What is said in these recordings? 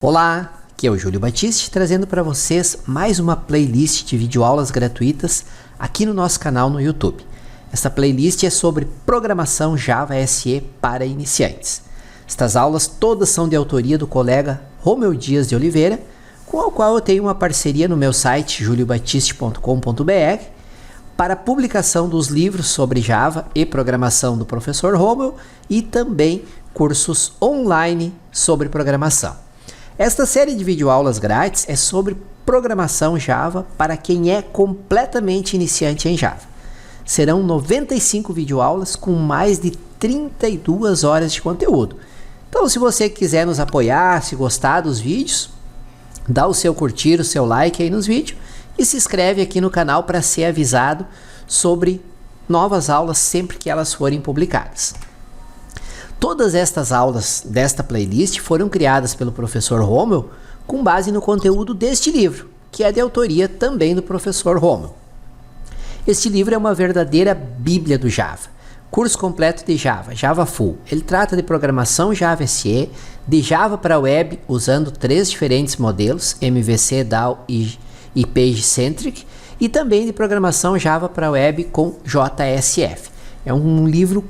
Olá, aqui é o Júlio Batiste trazendo para vocês mais uma playlist de videoaulas gratuitas aqui no nosso canal no YouTube. Esta playlist é sobre programação Java SE para iniciantes. Estas aulas todas são de autoria do colega Romeu Dias de Oliveira, com o qual eu tenho uma parceria no meu site juliobatiste.com.br para a publicação dos livros sobre Java e programação do professor Romeu e também cursos online sobre programação. Esta série de videoaulas grátis é sobre programação Java para quem é completamente iniciante em Java. Serão 95 videoaulas com mais de 32 horas de conteúdo. Então, se você quiser nos apoiar, se gostar dos vídeos, dá o seu curtir, o seu like aí nos vídeos e se inscreve aqui no canal para ser avisado sobre novas aulas sempre que elas forem publicadas. Todas estas aulas desta playlist foram criadas pelo professor Romeu com base no conteúdo deste livro, que é de autoria também do professor Romeu. Este livro é uma verdadeira bíblia do Java. Curso completo de Java, Java Full. Ele trata de programação Java SE, de Java para web, usando 3 diferentes modelos, MVC, DAO e PageCentric, e também de programação Java para web com JSF. É um livro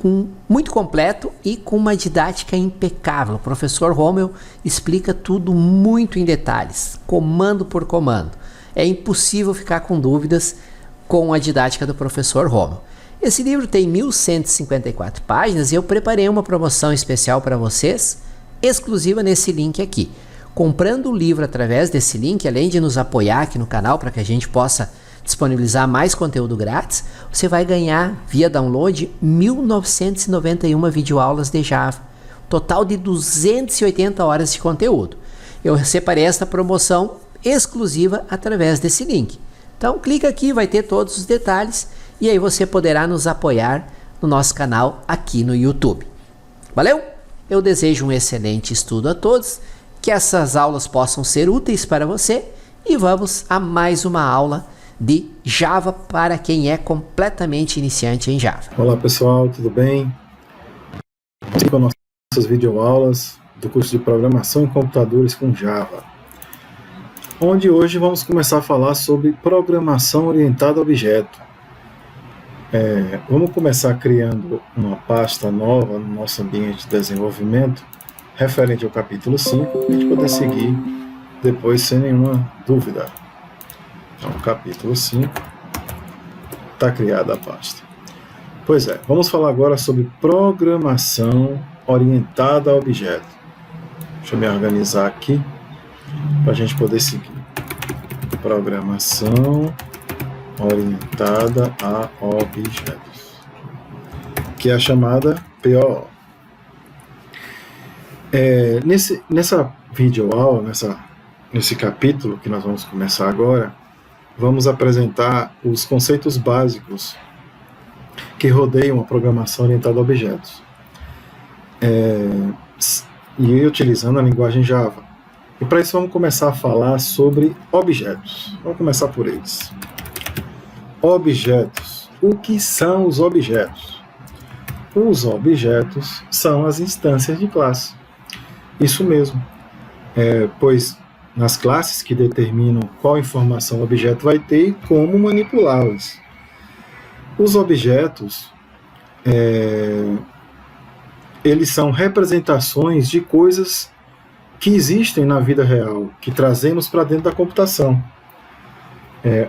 muito completo e com uma didática impecável. O professor Romeu explica tudo muito em detalhes, comando por comando. É impossível ficar com dúvidas com a didática do professor Romeu. Esse livro tem 1.154 páginas e eu preparei uma promoção especial para vocês, exclusiva nesse link aqui. Comprando o livro através desse link, além de nos apoiar aqui no canal para que a gente possa disponibilizar mais conteúdo grátis, você vai ganhar via download 1.991 videoaulas de Java, total de 280 horas de conteúdo. Eu separei esta promoção exclusiva através desse link. Então clica aqui, vai ter todos os detalhes e aí você poderá nos apoiar no nosso canal aqui no YouTube. Valeu? Eu desejo um excelente estudo a todos, que essas aulas possam ser úteis para você e vamos a mais uma aula de Java para quem é completamente iniciante em Java. Olá pessoal, tudo bem? Vamos com nossas videoaulas do curso de Programação em Computadores com Java, onde hoje vamos começar a falar sobre programação orientada a objeto. Vamos começar criando uma pasta nova no nosso ambiente de desenvolvimento, referente ao capítulo 5, para a gente poder seguir depois sem nenhuma dúvida. Então, capítulo 5, está criada a pasta. Pois é, vamos falar agora sobre programação orientada a objeto. Deixa eu me organizar aqui, para a gente poder seguir. Programação orientada a objetos, que é a chamada POO. Nessa videoaula, nesse capítulo que nós vamos começar agora, vamos apresentar os conceitos básicos que rodeiam a programação orientada a objetos, e utilizando a linguagem Java. E para isso vamos começar a falar sobre objetos. Vamos começar por eles. Objetos. O que são os objetos? Os objetos são as instâncias de classe. Isso mesmo. Pois nas classes que determinam qual informação o objeto vai ter e como manipulá-las. Os objetos, eles são representações de coisas que existem na vida real, que trazemos para dentro da computação.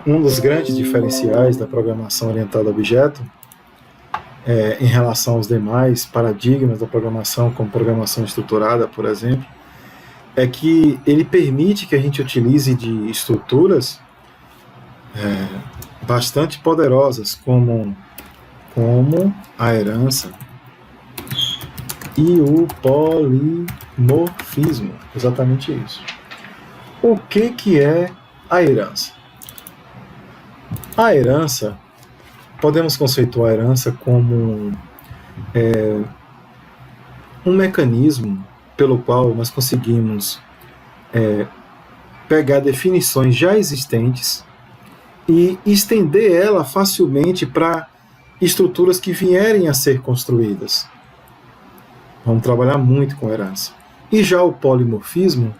Um dos grandes diferenciais da programação orientada a objeto, em relação aos demais paradigmas da programação, como programação estruturada, por exemplo, é que ele permite que a gente utilize de estruturas bastante poderosas, como a herança e o polimorfismo. Exatamente isso. O que é a herança? A herança, podemos conceituar a herança como um mecanismo pelo qual nós conseguimos pegar definições já existentes e estender ela facilmente para estruturas que vierem a ser construídas. Vamos trabalhar muito com herança. E já o polimorfismo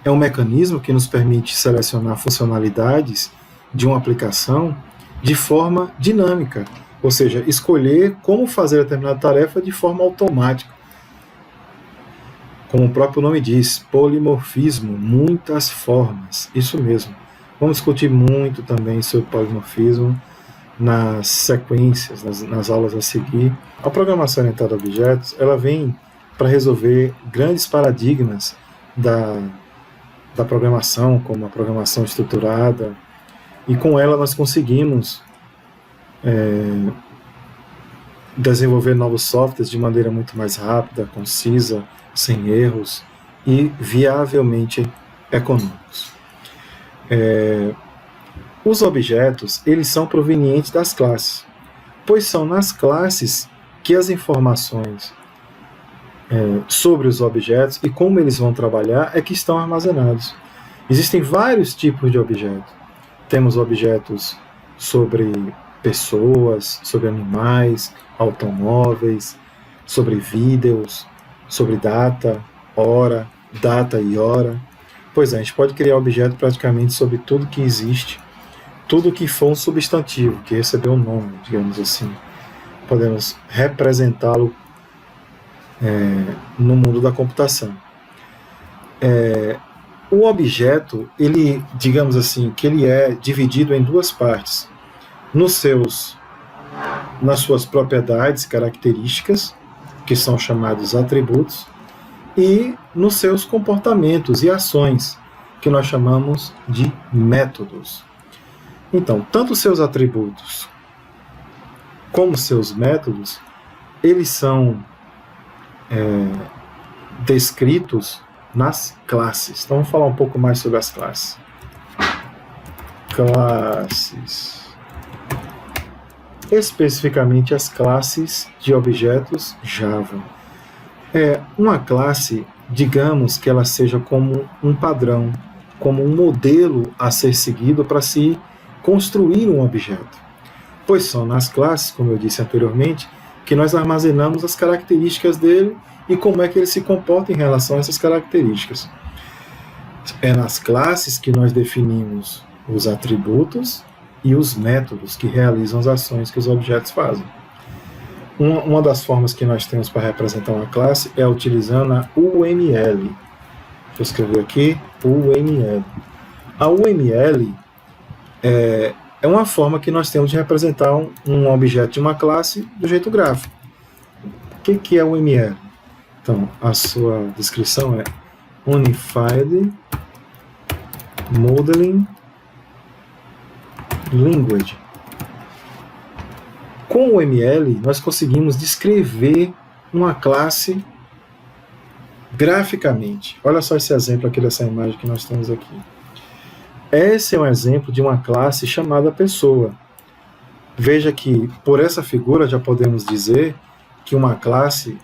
é um mecanismo que nos permite selecionar funcionalidades de uma aplicação de forma dinâmica, ou seja, escolher como fazer determinada tarefa de forma automática. Como o próprio nome diz, polimorfismo, muitas formas, isso mesmo. Vamos discutir muito também sobre polimorfismo nas sequências, nas aulas a seguir. A programação orientada a objetos, ela vem para resolver grandes paradigmas da programação, como a programação estruturada, e com ela nós conseguimos desenvolver novos softwares de maneira muito mais rápida, concisa, sem erros e viavelmente econômicos. Os objetos, eles são provenientes das classes, pois são nas classes que as informações sobre os objetos e como eles vão trabalhar é que estão armazenados. Existem vários tipos de objetos. Temos objetos sobre pessoas, sobre animais, automóveis, sobre vídeos, sobre data e hora. Pois é, a gente pode criar objeto praticamente sobre tudo que existe, tudo que for um substantivo, que recebeu um nome, digamos assim. Podemos representá-lo no mundo da computação. O objeto, ele, digamos assim, que ele é dividido em duas partes. Nas suas propriedades, características, que são chamados atributos, e nos seus comportamentos e ações, que nós chamamos de métodos. Então, tanto seus atributos como seus métodos, eles são descritos nas classes. Então vamos falar um pouco mais sobre as classes. Classes. Especificamente as classes de objetos Java. Uma classe, digamos que ela seja como um padrão, como um modelo a ser seguido para se construir um objeto. Pois são nas classes, como eu disse anteriormente, que nós armazenamos as características dele e como é que ele se comporta em relação a essas características. É nas classes que nós definimos os atributos e os métodos que realizam as ações que os objetos fazem. Uma das formas que nós temos para representar uma classe é utilizando a UML. Deixa eu escrever aqui, UML. A UML é uma forma que nós temos de representar um objeto de uma classe do jeito gráfico. O que é o UML? Então, a sua descrição é Unified Modeling Language. Com o UML, nós conseguimos descrever uma classe graficamente. Olha só esse exemplo aqui dessa imagem que nós temos aqui. Esse é um exemplo de uma classe chamada pessoa. Veja que, por essa figura, já podemos dizer que uma classe,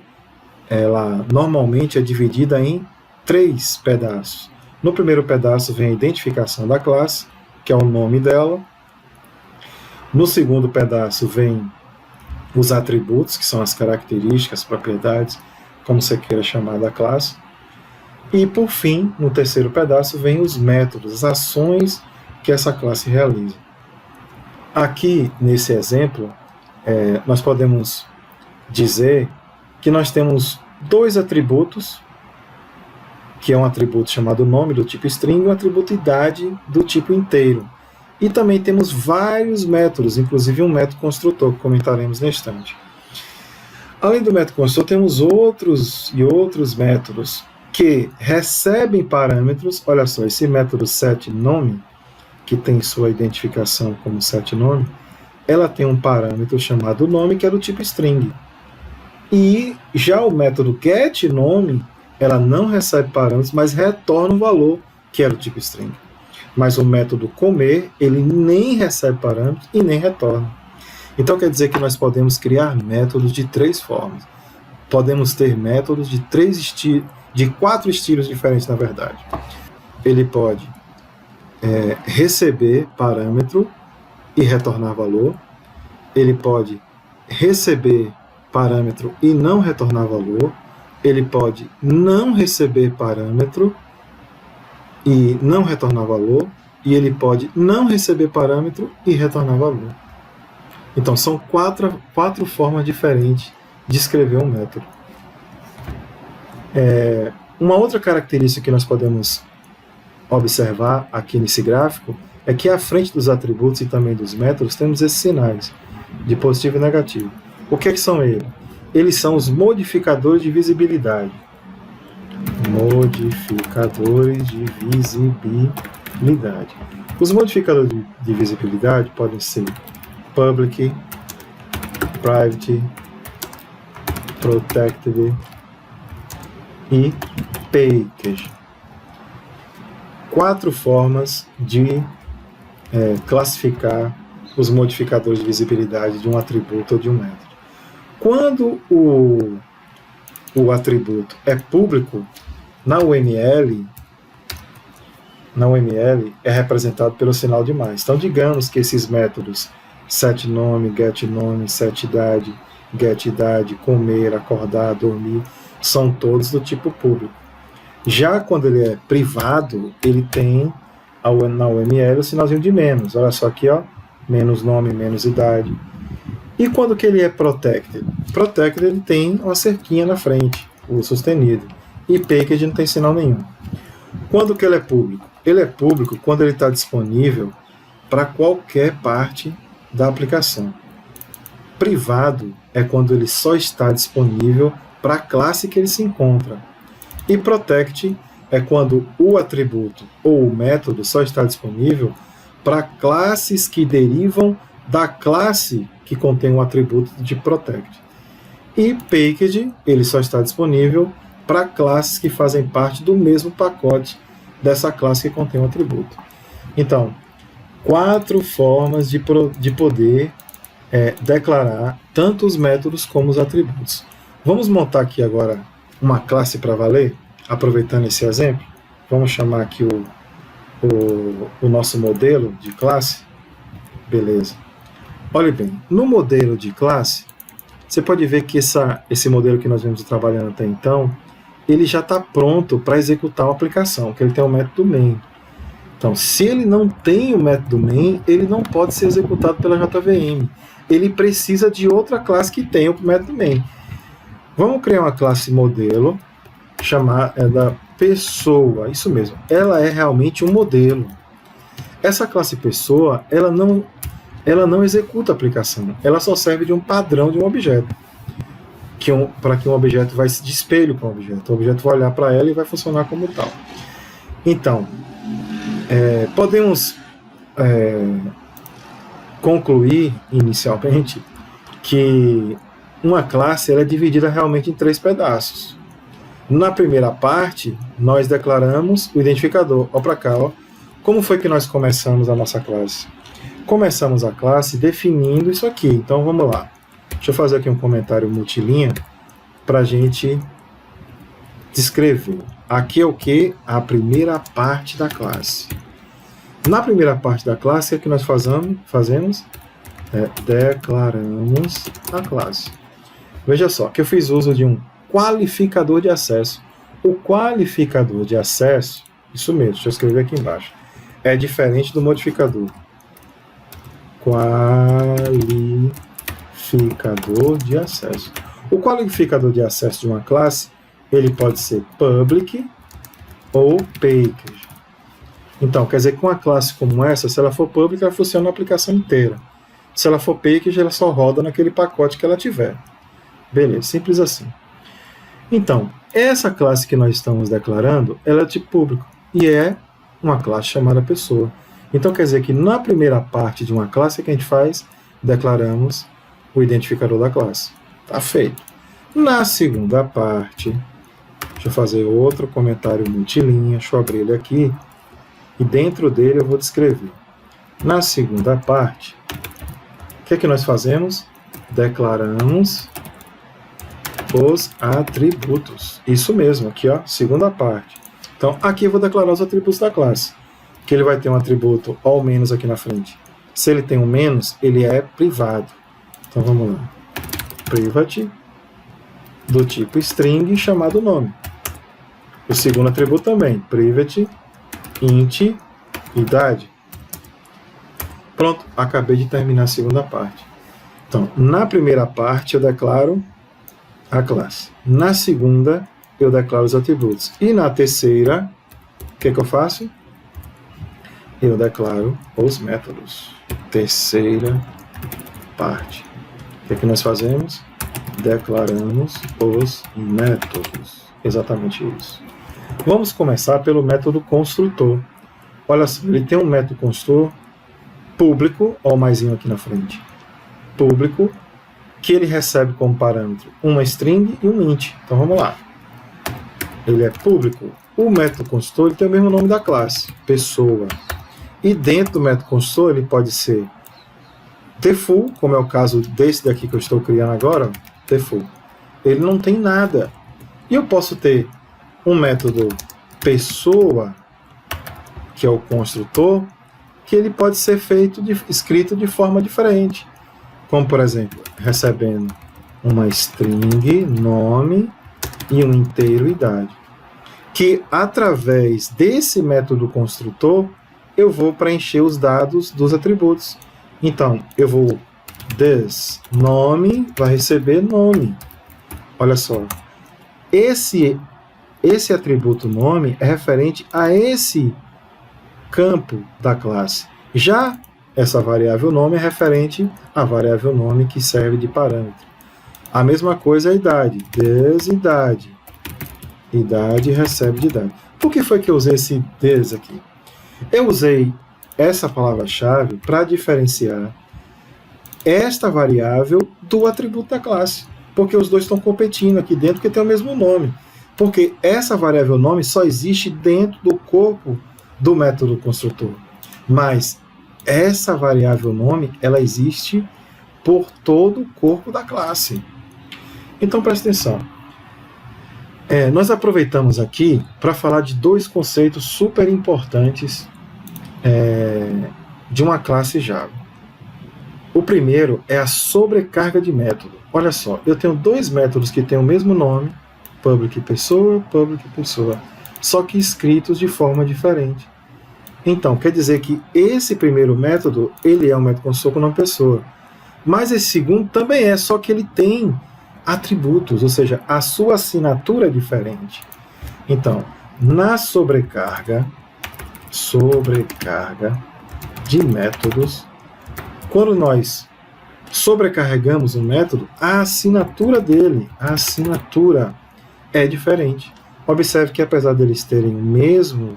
ela normalmente é dividida em 3 pedaços. No primeiro pedaço vem a identificação da classe, que é o nome dela. No segundo pedaço vem os atributos, que são as características, propriedades, como você queira chamar da classe. E, por fim, no terceiro pedaço, vem os métodos, as ações que essa classe realiza. Aqui, nesse exemplo, nós podemos dizer que nós temos 2 atributos, que é um atributo chamado nome, do tipo string, e um atributo idade, do tipo inteiro. E também temos vários métodos, inclusive um método construtor, que comentaremos na instante. Além do método construtor, temos outros e outros métodos que recebem parâmetros. Olha só, esse método setNome, que tem sua identificação como setNome, ela tem um parâmetro chamado nome, que é do tipo string. E já o método getNome, ela não recebe parâmetros, mas retorna um valor, que é do tipo string. Mas o método comer, ele nem recebe parâmetros e nem retorna. Então quer dizer que nós podemos criar métodos de 3 formas. Podemos ter métodos de 4 estilos diferentes, na verdade. Ele pode receber parâmetro e retornar valor. Ele pode receber parâmetro e não retornar valor. Ele pode não receber parâmetro e não retornar valor, e ele pode não receber parâmetro e retornar valor. Então, são quatro formas diferentes de escrever um método. Uma outra característica que nós podemos observar aqui nesse gráfico é que à frente dos atributos e também dos métodos temos esses sinais de positivo e negativo. O que são eles? Eles são os modificadores de visibilidade. Modificadores de visibilidade. Os modificadores de visibilidade podem ser public, private, protected e package. 4 formas de classificar os modificadores de visibilidade de um atributo ou de um método. Quando o atributo é público, na UML é representado pelo sinal de mais. Então, digamos que esses métodos setNome, getNome, setIdade, getIdade, comer, acordar, dormir, são todos do tipo público. Já quando ele é privado, ele tem na UML o sinalzinho de menos. Olha só aqui, ó, menos nome, menos idade. E quando que ele é protected? Protected ele tem uma cerquinha na frente, o sustenido. E package não tem sinal nenhum. Quando que ele é público? Ele é público quando ele está disponível para qualquer parte da aplicação. Privado é quando ele só está disponível para a classe que ele se encontra. E protect é quando o atributo ou o método só está disponível para classes que derivam da classe que contém um atributo de protect. E package, ele só está disponível para classes que fazem parte do mesmo pacote dessa classe que contém um atributo. Então, 4 formas de poder declarar tanto os métodos como os atributos. Vamos montar aqui agora uma classe para valer, aproveitando esse exemplo. Vamos chamar aqui o nosso modelo de classe. Beleza. Olhe bem, no modelo de classe, você pode ver que esse modelo que nós vemos trabalhando até então, ele já está pronto para executar uma aplicação, que ele tem o método main. Então, se ele não tem o método main, ele não pode ser executado pela JVM. Ele precisa de outra classe que tenha o método main. Vamos criar uma classe modelo, chamar da pessoa, isso mesmo. Ela é realmente um modelo. Essa classe pessoa, ela não executa a aplicação, ela só serve de um padrão de um objeto, para que um objeto vai se de espelho com o objeto. O objeto vai olhar para ela e vai funcionar como tal. Então, podemos concluir inicialmente que uma classe ela é dividida realmente em 3 pedaços. Na primeira parte, nós declaramos o identificador. Olha para cá, ó. Como foi que nós começamos a nossa classe? Começamos a classe definindo isso aqui. Então vamos lá. Deixa eu fazer aqui um comentário multilinha para a gente descrever. Aqui é o que? A primeira parte da classe. Na primeira parte da classe, o que nós fazemos? Declaramos a classe. Veja só, que eu fiz uso de um qualificador de acesso. O qualificador de acesso, isso mesmo, deixa eu escrever aqui embaixo, é diferente do modificador. Qualificador de acesso. O qualificador de acesso de uma classe, ele pode ser public ou package. Então, quer dizer que uma classe como essa, se ela for public, ela funciona na aplicação inteira. Se ela for package, ela só roda naquele pacote que ela tiver. Beleza, simples assim. Então, essa classe que nós estamos declarando, ela é tipo público e é uma classe chamada pessoa. Então, quer dizer que na primeira parte de uma classe, o que a gente faz? Declaramos o identificador da classe. Tá feito. Na segunda parte, deixa eu fazer outro comentário multilinha, deixa eu abrir ele aqui, e dentro dele eu vou descrever. Na segunda parte, o que é que nós fazemos? Declaramos os atributos. Isso mesmo, aqui, ó, segunda parte. Então, aqui eu vou declarar os atributos da classe. Que ele vai ter um atributo all menos aqui na frente. Se ele tem um menos, ele é privado. Então, vamos lá. Private, do tipo string, chamado nome. O segundo atributo também, private, int idade. Pronto, acabei de terminar a segunda parte. Então, na primeira parte eu declaro a classe. Na segunda, eu declaro os atributos. E na terceira, o que eu faço? Eu declaro os métodos. Terceira parte. O que nós fazemos? Declaramos os métodos. Exatamente isso. Vamos começar pelo método construtor. Olha só, ele tem um método construtor público, olha o maisinho aqui na frente. Público, que ele recebe como parâmetro uma string e um int. Então vamos lá. Ele é público. O método construtor ele tem o mesmo nome da classe, pessoa. E dentro do método construtor ele pode ser default, como é o caso desse daqui que eu estou criando agora, default. Ele não tem nada. E eu posso ter um método pessoa, que é o construtor, que ele pode ser escrito de forma diferente. Como, por exemplo, recebendo uma string, nome, e um inteiro, idade. Que, através desse método construtor, eu vou preencher os dados dos atributos. Então, eu vou this nome vai receber nome. Olha só. Esse atributo nome é referente a esse campo da classe. Já essa variável nome é referente à variável nome que serve de parâmetro. A mesma coisa é a idade. This idade. Idade recebe de idade. Por que foi que eu usei esse this aqui? Eu usei essa palavra-chave para diferenciar esta variável do atributo da classe. Porque os dois estão competindo aqui dentro, porque tem o mesmo nome. Porque essa variável nome só existe dentro do corpo do método construtor. Mas essa variável nome, ela existe por todo o corpo da classe. Então presta atenção. Nós aproveitamos aqui para falar de dois conceitos super importantes de uma classe Java. O primeiro é a sobrecarga de método. Olha só, eu tenho dois métodos que têm o mesmo nome, public pessoa, só que escritos de forma diferente. Então, quer dizer que esse primeiro método, ele é um método construtor com nome pessoa. Mas esse segundo também é, só que ele tem atributos, ou seja, a sua assinatura é diferente. Então, na sobrecarga de métodos, quando nós sobrecarregamos um método, a assinatura dele, é diferente. Observe que apesar deles terem o mesmo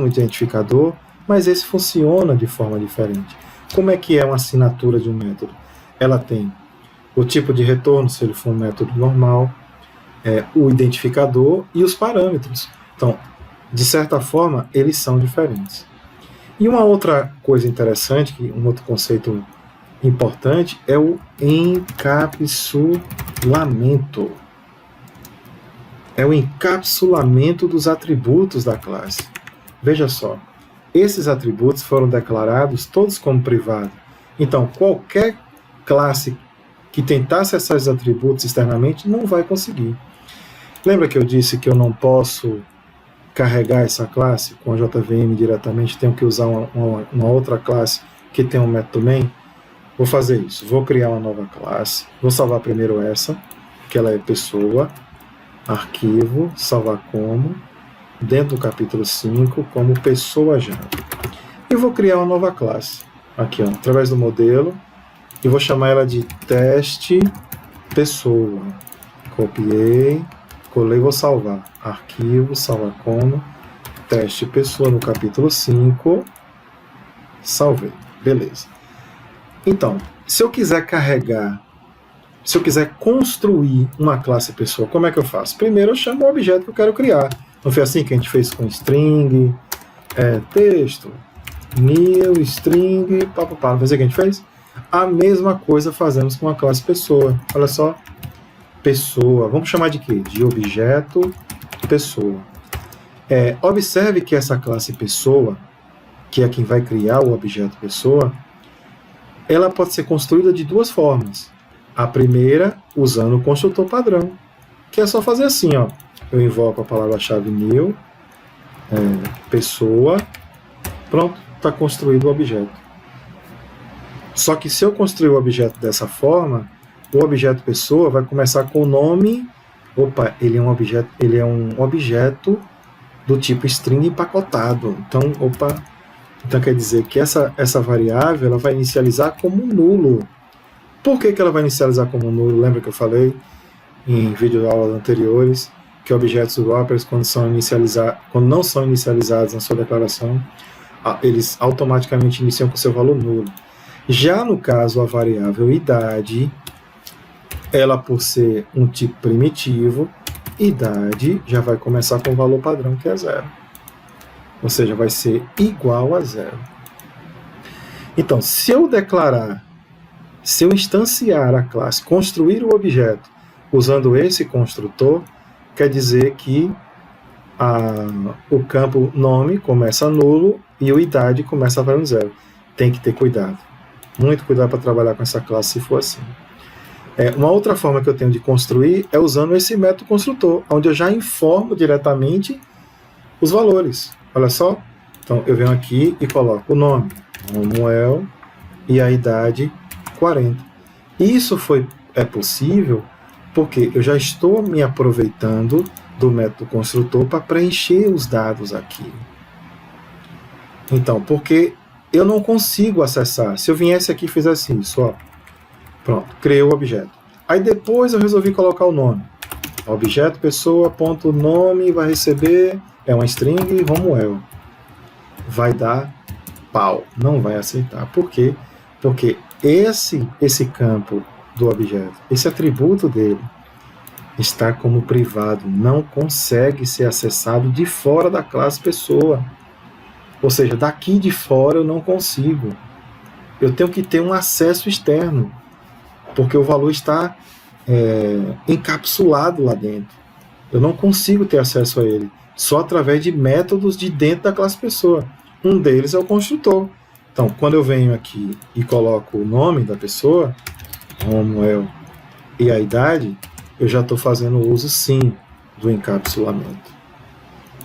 identificador, mas esse funciona de forma diferente. Como é que é uma assinatura de um método? Ela tem o tipo de retorno, se ele for um método normal, o identificador e os parâmetros. Então, de certa forma, eles são diferentes. E uma outra coisa interessante, um outro conceito importante, é o encapsulamento. É o encapsulamento dos atributos da classe. Veja só, esses atributos foram declarados todos como privado. Então, qualquer classe que tentar acessar esses atributos externamente não vai conseguir. Lembra que eu disse que eu não posso carregar essa classe com a JVM diretamente, tenho que usar uma outra classe que tem um método main? Vou fazer isso, vou criar uma nova classe, vou salvar primeiro essa, que ela é pessoa, arquivo, salvar como, dentro do capítulo 5, como pessoa Java. E vou criar uma nova classe, aqui ó, através do modelo, e vou chamar ela de teste pessoa. Copiei, colei, vou salvar. Arquivo, salvar como, teste pessoa no capítulo 5, salvei. Beleza. Então, se eu quiser construir uma classe pessoa, como é que eu faço? Primeiro eu chamo o objeto que eu quero criar. Não foi assim que a gente fez com string, texto, new, string, papapá. Não foi assim que a gente fez? A mesma coisa fazemos com a classe pessoa. Olha só, pessoa. Vamos chamar de quê? De objeto pessoa. Observe que essa classe pessoa, que é quem vai criar o objeto pessoa, ela pode ser construída de duas formas. A primeira, usando o construtor padrão, que é só fazer assim, ó. Eu invoco a palavra-chave new, pessoa, pronto, está construído o objeto. Só que se eu construir o objeto dessa forma, o objeto pessoa vai começar com o nome. Opa, ele é um objeto do tipo string empacotado. Então quer dizer que essa variável ela vai inicializar como nulo. Por que ela vai inicializar como nulo? Lembra que eu falei em vídeo aulas anteriores que objetos wrappers, quando não são inicializados na sua declaração, eles automaticamente iniciam com seu valor nulo. Já no caso, a variável idade, ela por ser um tipo primitivo, idade já vai começar com o valor padrão, que é 0. Ou seja, vai ser igual a 0. Então, se eu instanciar a classe, construir o objeto usando esse construtor, quer dizer que o campo nome começa nulo e o idade começa valendo 0. Tem que ter cuidado. Muito cuidado para trabalhar com essa classe se for assim. Uma outra forma que eu tenho de construir é usando esse método construtor, onde eu já informo diretamente os valores. Olha só. Então, eu venho aqui e coloco o nome, Romuel, e a idade, 40. Isso é possível porque eu já estou me aproveitando do método construtor para preencher os dados aqui. Então, porque eu não consigo acessar. Se eu viesse aqui e fizesse isso, ó, pronto, criei o objeto. Aí depois eu resolvi colocar o nome. Objeto pessoa, ponto nome, vai receber, é uma string, Romuel. Vai dar pau, não vai aceitar. Por quê? Porque esse campo do objeto, esse atributo dele, está como privado, não consegue ser acessado de fora da classe pessoa. Ou seja, daqui de fora eu não consigo. Eu tenho que ter um acesso externo, porque o valor está encapsulado lá dentro. Eu não consigo ter acesso a ele, só através de métodos de dentro da classe pessoa. Um deles é o construtor. Então, quando eu venho aqui e coloco o nome da pessoa, Romuel, e a idade, eu já estou fazendo uso, sim, do encapsulamento.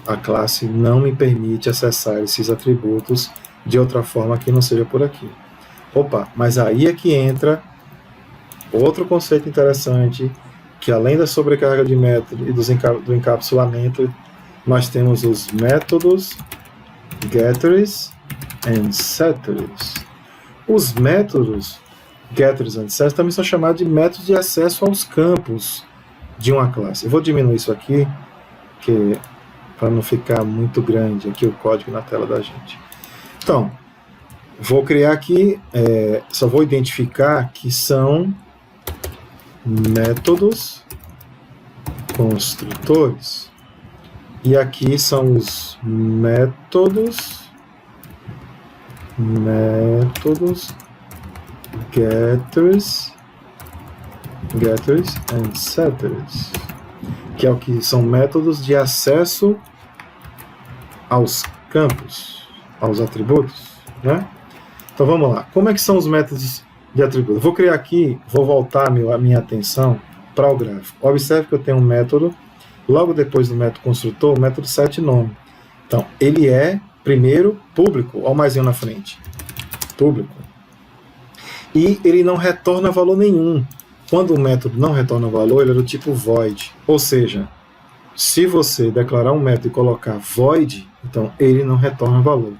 A classe não me permite acessar esses atributos de outra forma que não seja por aqui. Opa, mas aí é que entra outro conceito interessante, que além da sobrecarga de método e do encapsulamento, nós temos os métodos getters and setters. Os métodos getters and setters também são chamados de métodos de acesso aos campos de uma classe. Eu vou diminuir isso aqui, para não ficar muito grande aqui o código na tela da gente. Então, vou criar aqui, só vou identificar que são métodos construtores. E aqui são os métodos getters and setters, que é o que são métodos de acesso aos campos, aos atributos, né? Então vamos lá. Como é que são os métodos de atributo? Eu vou criar aqui, vou voltar a minha atenção para o gráfico. Observe que eu tenho um método, logo depois do método construtor, o método setNome. Então, ele é, primeiro, público, olha o maisinho na frente, público. E ele não retorna valor nenhum. Quando o método não retorna valor, ele é do tipo void. Ou seja, se você declarar um método e colocar void, então ele não retorna valor.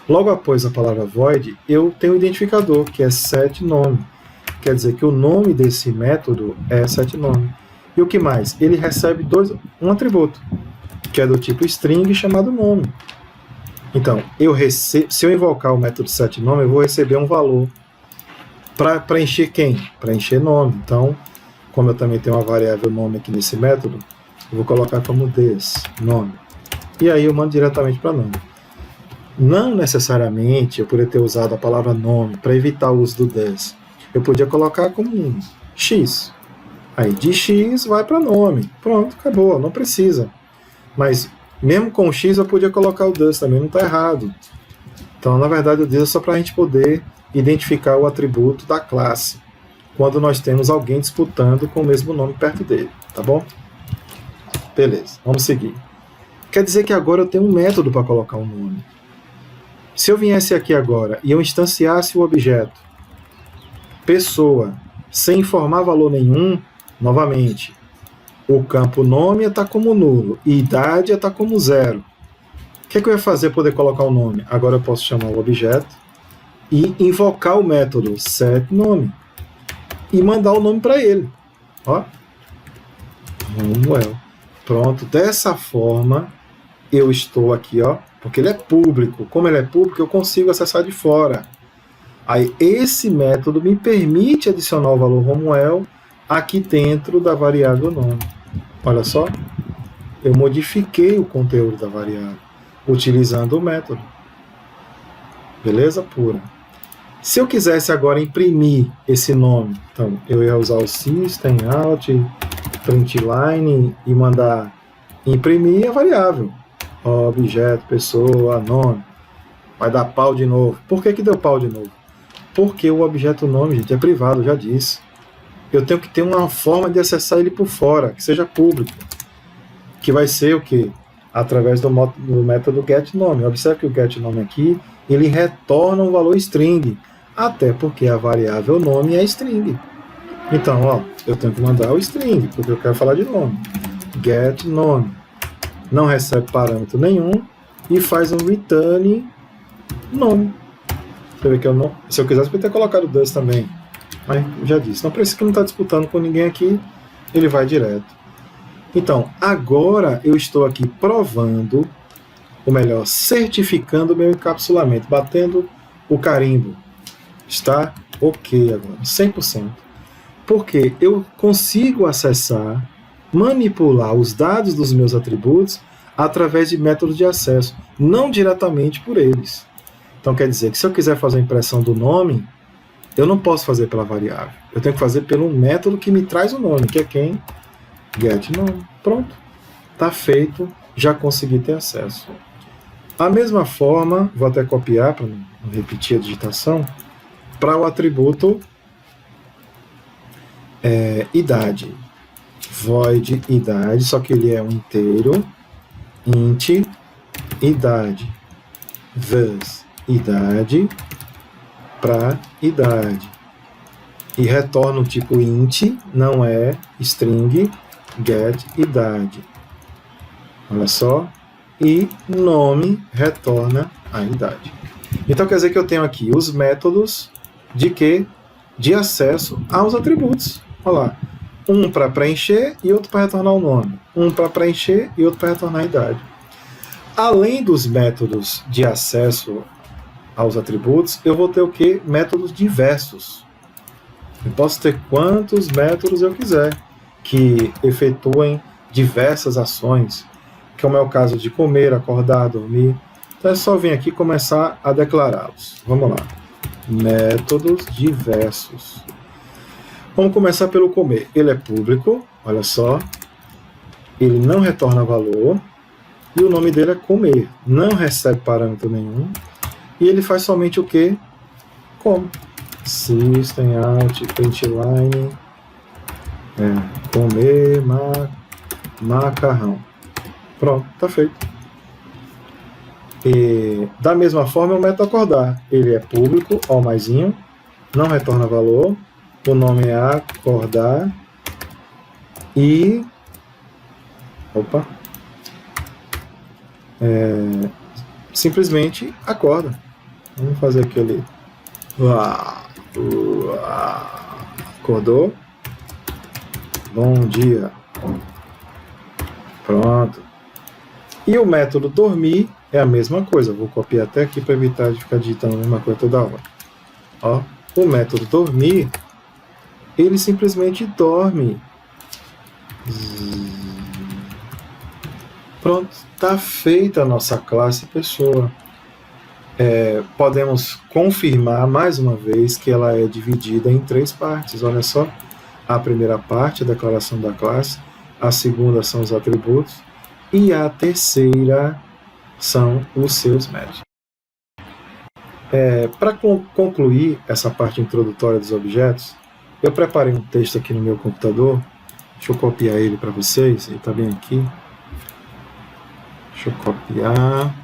Logo após a palavra void, eu tenho um identificador, que é setNome. Quer dizer que o nome desse método é setNome. E o que mais? Ele recebe um atributo, que é do tipo string chamado nome. Então, se eu invocar o método setNome, eu vou receber um valor. Para preencher quem? Para encher nome. Então, como eu também tenho uma variável nome aqui nesse método, eu vou colocar como this, nome. E aí eu mando diretamente para nome. Não necessariamente eu poderia ter usado a palavra nome para evitar o uso do this. Eu podia colocar como um x. Aí de x vai para nome. Pronto, acabou, não precisa. Mas mesmo com o x eu podia colocar o this também, não está errado. Então, na verdade, o this é só para a gente poder identificar o atributo da classe quando nós temos alguém disputando com o mesmo nome perto dele, tá bom? Beleza, vamos seguir. Quer dizer que agora eu tenho um método para colocar um nome. Se eu viesse aqui agora e eu instanciasse o objeto pessoa, sem informar valor nenhum, novamente, o campo nome está como nulo e idade está como 0. O que eu ia fazer para poder colocar o nome? Agora eu posso chamar o objeto e invocar o método setNome e mandar o nome para ele. Ó, Romuel. Pronto, dessa forma eu estou aqui, ó, porque ele é público. Como ele é público, eu consigo acessar de fora. Aí esse método me permite adicionar o valor Romuel aqui dentro da variável nome. Olha só, eu modifiquei o conteúdo da variável utilizando o método. Beleza pura. Se eu quisesse agora imprimir esse nome, então eu ia usar o system out println e mandar imprimir a variável. Objeto, pessoa, nome. Vai dar pau de novo. Por que deu pau de novo? Porque o objeto nome, gente, é privado, já disse. Eu tenho que ter uma forma de acessar ele por fora, que seja público. Que vai ser o quê? Através do método getNome. Observe que o getNome aqui, ele retorna um valor string. Até porque a variável nome é string. Então, ó, eu tenho que mandar o string, porque eu quero falar de nome. GetNome. Não recebe parâmetro nenhum e faz um return nome. Você vê que eu não, se eu quisesse, eu poderia ter colocado does também. Mas já disse, não precisa, que não está disputando com ninguém aqui, ele vai direto. Então, agora eu estou aqui provando, ou melhor, certificando o meu encapsulamento, batendo o carimbo. Está ok agora, 100%. Porque eu consigo acessar, manipular os dados dos meus atributos através de métodos de acesso, não diretamente por eles. Então quer dizer que se eu quiser fazer a impressão do nome, eu não posso fazer pela variável. Eu tenho que fazer pelo método que me traz o nome, que é quem? GetNome. Pronto. Está feito, já consegui ter acesso. A mesma forma, vou até copiar para não repetir a digitação, para o atributo idade. Void idade, só que ele é um inteiro, int idade, thus idade para idade. E retorna o tipo int, não é string, get idade. Olha só. E nome retorna a idade. Então quer dizer que eu tenho aqui os métodos de quê? De acesso aos atributos. Olha lá. Um para preencher e outro para retornar o nome. Um para preencher e outro para retornar a idade. Além dos métodos de acesso aos atributos, eu vou ter o quê? Métodos diversos. Eu posso ter quantos métodos eu quiser que efetuem diversas ações, como é o caso de comer, acordar, dormir. Então é só vir aqui e começar a declará-los. Vamos lá. Métodos diversos. Vamos começar pelo comer. Ele é público, olha só. Ele não retorna valor. E o nome dele é comer. Não recebe parâmetro nenhum. E ele faz somente o quê? Como. System out println comer macarrão. Pronto, está feito. E, da mesma forma, o método acordar. Ele é público, ó, maisinho, não retorna valor. O nome é acordar. E... Opa. Simplesmente acorda. Vamos fazer aquele... Acordou. Bom dia. Pronto. E o método dormir é a mesma coisa. Vou copiar até aqui para evitar de ficar digitando a mesma coisa toda hora. Ó, o método dormir, ele simplesmente dorme. Pronto, está feita a nossa classe pessoa. Podemos confirmar mais uma vez que ela é dividida em 3 partes. Olha só, a primeira parte, a declaração da classe, a segunda são os atributos e a terceira são os seus métodos. Para concluir essa parte introdutória dos objetos, eu preparei um texto aqui no meu computador. Deixa eu copiar ele para vocês, ele está bem aqui. Deixa eu copiar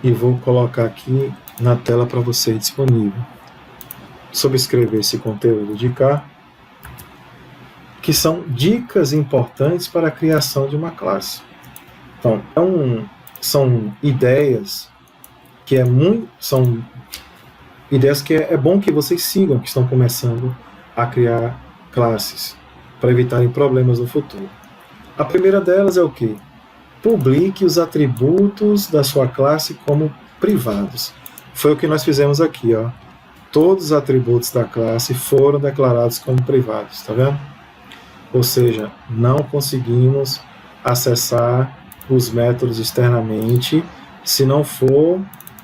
e vou colocar aqui na tela para você disponível. Subscrever esse conteúdo de cá, que são dicas importantes para a criação de uma classe. Então, são ideias que é bom que vocês sigam, que estão começando a criar classes para evitarem problemas no futuro. A primeira delas é o quê? Publique os atributos da sua classe como privados. Foi o que nós fizemos aqui, ó. Todos os atributos da classe foram declarados como privados, tá vendo? Ou seja, não conseguimos acessar os métodos externamente se não for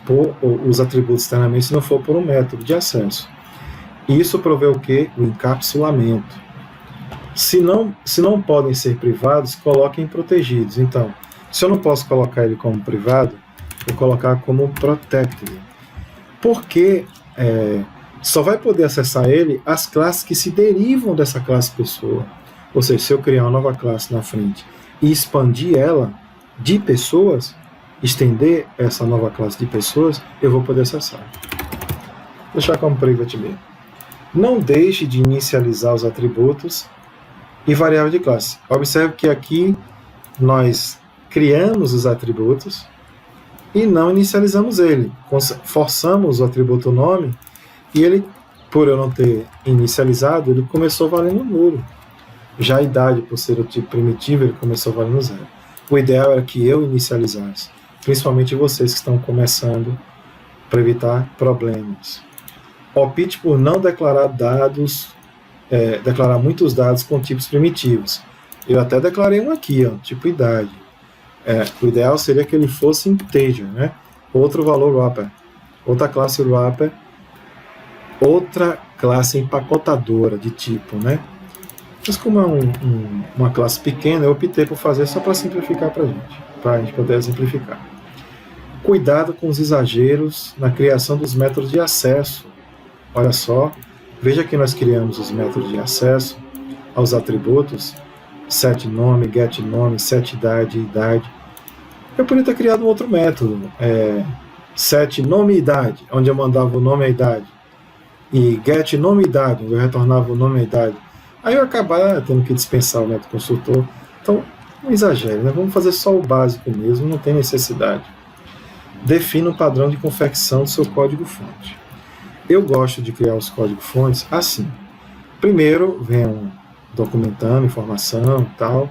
por os atributos externamente, se não for por um método de acesso. Isso provê o quê? O encapsulamento. Se não podem ser privados, coloquem protegidos. Então, se eu não posso colocar ele como privado, vou colocar como protected. Porque só vai poder acessar ele as classes que se derivam dessa classe pessoa. Ou seja, se eu criar uma nova classe na frente e expandir ela de pessoas, estender essa nova classe de pessoas, eu vou poder acessar. Vou deixar como private mesmo. Não deixe de inicializar os atributos e variável de classe. Observe que aqui nós criamos os atributos e não inicializamos ele. Forçamos o atributo nome e ele, por eu não ter inicializado, ele começou valendo nulo. Já a idade, por ser o tipo primitivo, ele começou valendo zero. O ideal era que eu inicializasse, principalmente vocês que estão começando, para evitar problemas. Opte por não declarar declarar muitos dados com tipos primitivos. Eu até declarei um aqui, ó, tipo idade. O ideal seria que ele fosse integer, né? Outro valor wrapper, outra classe wrapper, outra classe empacotadora de tipo, né? Mas como é uma classe pequena, eu optei por fazer só para simplificar para a gente poder simplificar. Cuidado com os exageros na criação dos métodos de acesso. Olha só, veja que nós criamos os métodos de acesso aos atributos, set nome, get nome, set idade, idade. Eu poderia ter criado um outro método, set nome e idade, onde eu mandava o nome e a idade, e get nome e idade, onde eu retornava o nome e a idade. Aí eu acabar tendo que dispensar o método construtor. Então, não exagere, né? Vamos fazer só o básico mesmo, não tem necessidade. Defina o padrão de confecção do seu código-fonte. Eu gosto de criar os códigos-fontes assim. Primeiro, venho documentando informação e tal,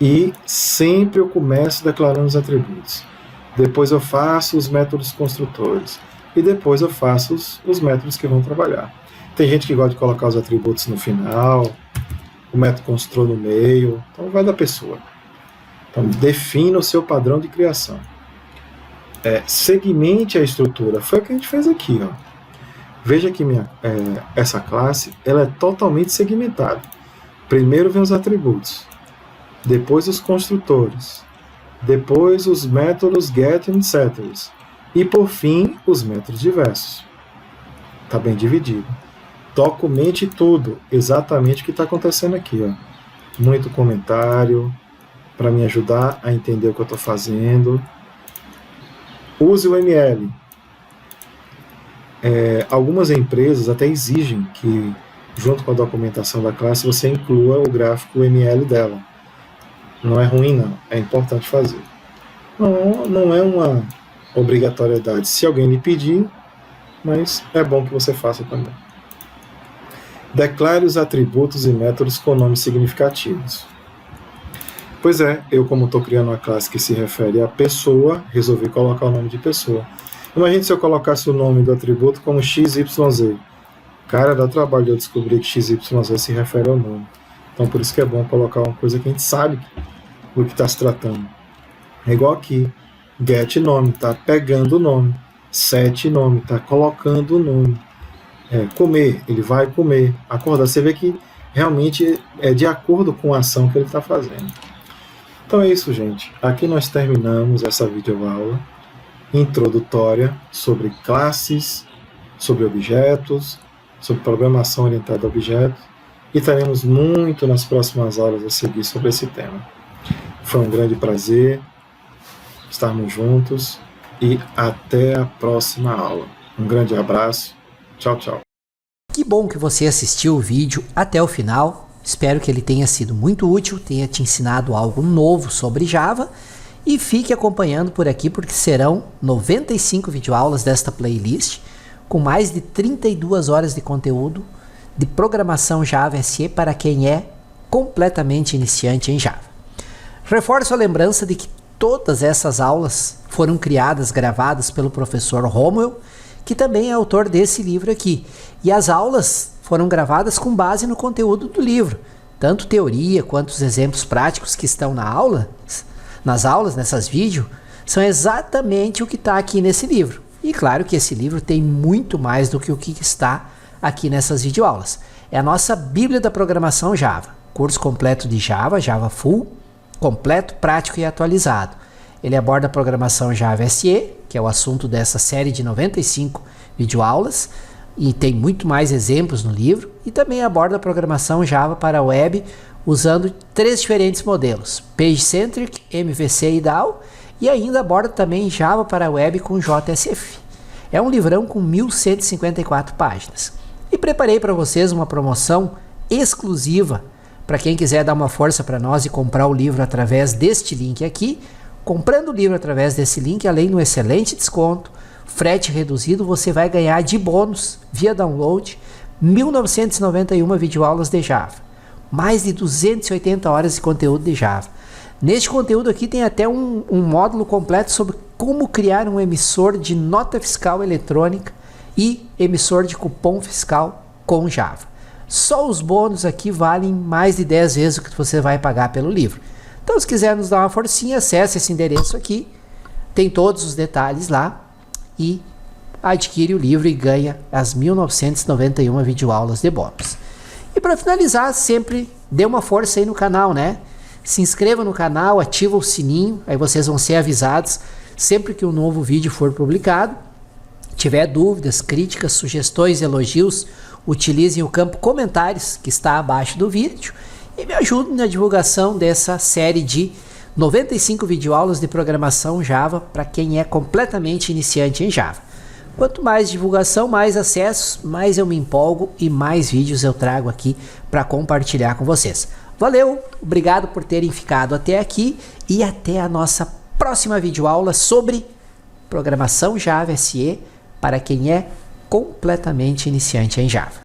e sempre eu começo declarando os atributos. Depois eu faço os métodos construtores. E depois eu faço os métodos que vão trabalhar. Tem gente que gosta de colocar os atributos no final, o método construtor no meio, então vai da pessoa. Então defina o seu padrão de criação. Segmente a estrutura, foi o que a gente fez aqui, ó. Veja que essa classe ela é totalmente segmentada. Primeiro vem os atributos, depois os construtores, depois os métodos get e setters, e por fim os métodos diversos. Está bem dividido. Documente tudo, exatamente o que está acontecendo aqui, ó. Muito comentário para me ajudar a entender o que eu estou fazendo. Use o ML. Algumas empresas até exigem que, junto com a documentação da classe, você inclua o gráfico ML dela. Não é ruim, não. É importante fazer. Não é uma obrigatoriedade. Se alguém lhe pedir, mas é bom que você faça também. Declare os atributos e métodos com nomes significativos. Pois eu como estou criando uma classe que se refere à pessoa, resolvi colocar o nome de pessoa. Imagine se eu colocasse o nome do atributo como XYZ. Cara, dá trabalho eu descobrir que XYZ se refere ao nome. Então por isso que é bom colocar uma coisa que a gente sabe do que está se tratando. É igual aqui. Get nome, está pegando o nome. Set nome, está colocando o nome. Comer, ele vai comer. Acordar, você vê que realmente é de acordo com a ação que ele está fazendo. Então é isso, gente. Aqui nós terminamos essa videoaula introdutória sobre classes, sobre objetos, sobre programação orientada a objetos, e teremos muito nas próximas aulas a seguir sobre esse tema. Foi um grande prazer. estarmos juntos e até a próxima aula. Um grande abraço. Tchau, tchau. Que bom que você assistiu o vídeo até o final. Espero que ele tenha sido muito útil, tenha te ensinado algo novo sobre Java. E fique acompanhando por aqui, porque serão 95 videoaulas desta playlist, com mais de 32 horas de conteúdo de programação Java SE para quem é completamente iniciante em Java. Reforço a lembrança de que todas essas aulas foram criadas, gravadas pelo professor Romuel, que também é autor desse livro aqui. E as aulas foram gravadas com base no conteúdo do livro, tanto teoria quanto os exemplos práticos que estão nas aulas, nessas vídeos, são exatamente o que está aqui nesse livro. E claro que esse livro tem muito mais do que o que está aqui nessas videoaulas. É a nossa Bíblia da Programação Java, curso completo de Java, Java Full, completo, prático e atualizado. Ele aborda a programação Java SE, que é o assunto dessa série de 95 videoaulas, e tem muito mais exemplos no livro, e também aborda a programação Java para a web, usando 3 diferentes modelos, PageCentric, MVC e DAO, e ainda aborda também Java para a web com JSF. É um livrão com 1154 páginas. E preparei para vocês uma promoção exclusiva para quem quiser dar uma força para nós e comprar o livro através deste link aqui. Comprando o livro através desse link, além do excelente desconto, frete reduzido, você vai ganhar de bônus, via download, 1991 videoaulas de Java. Mais de 280 horas de conteúdo de Java. Neste conteúdo aqui tem até um módulo completo sobre como criar um emissor de nota fiscal eletrônica e emissor de cupom fiscal com Java. Só os bônus aqui valem mais de 10 vezes o que você vai pagar pelo livro. Então, se quiser nos dar uma forcinha, acesse esse endereço aqui, tem todos os detalhes lá e adquire o livro e ganha as 1991 videoaulas de bônus. E para finalizar, sempre dê uma força aí no canal, né? Se inscreva no canal, ativa o sininho, aí vocês vão ser avisados sempre que um novo vídeo for publicado. Tiver dúvidas, críticas, sugestões, elogios, utilizem o campo comentários que está abaixo do vídeo e me ajudem na divulgação dessa série de 95 videoaulas de programação Java para quem é completamente iniciante em Java. Quanto mais divulgação, mais acessos, mais eu me empolgo e mais vídeos eu trago aqui para compartilhar com vocês. Valeu, obrigado por terem ficado até aqui e até a nossa próxima videoaula sobre programação Java SE para quem é completamente iniciante em Java.